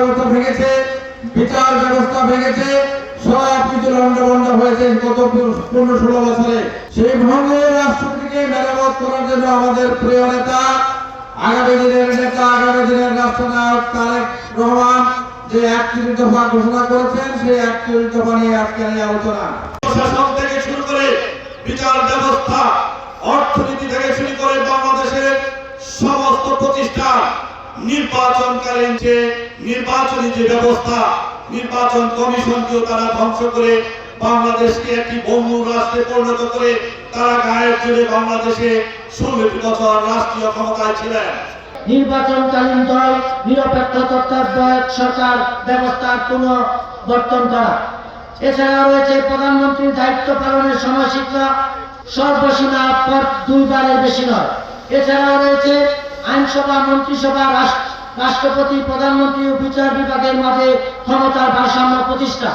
ব্যবস্থা ভেঙেছে, বিচার ব্যবস্থা ভেঙেছে, সব কিছু লন্ডভন্ড হয়েছে গত 15-16 বছরে। সেই ভঙ্গের রাষ্ট্রপতিকে মেরামত করার জন্য আমাদের প্রিয় নেতা, আগামী দিনের রাষ্ট্রনায়ক তারেক রহমান যে 31 দফা ঘোষণা করেছেন, সেই 31 দফা নিয়ে আজকের এই আলোচনা। প্রশাসন থেকে শুরু করে বিচার ব্যবস্থা, অর্থনীতি থেকে শুরু করে বাংলাদেশের সমস্ত প্রতিষ্ঠান, নির্বাচনকালীন যে নির্বাচনী যে ব্যবস্থা, নির্বাচন কমিশনকেও তারা ধ্বংস করে বাংলাদেশকে একটি বন্ধু রাষ্ট্রে পরিণত করে তারা গায়ের জোরে বাংলাদেশে 16 বছর রাষ্ট্রীয় ক্ষমতায় ছিলেন। নির্বাচনকালীন দল নিরপেক্ষ তত্ত্বাবধায়ক সরকার ব্যবস্থার পুনর্গঠন করা। এছাড়াও রয়েছে প্রধানমন্ত্রীর দায়িত্ব পালনের সময়সীমা সর্বসীমা 2 বারের বেশি নয়। এছাড়াও রয়েছে আইনসভা, মন্ত্রিসভা, রাষ্ট্রপতি, প্রধানমন্ত্রী ও বিচার বিভাগের মাঝে ক্ষমতার ভারসাম্য প্রতিষ্ঠা।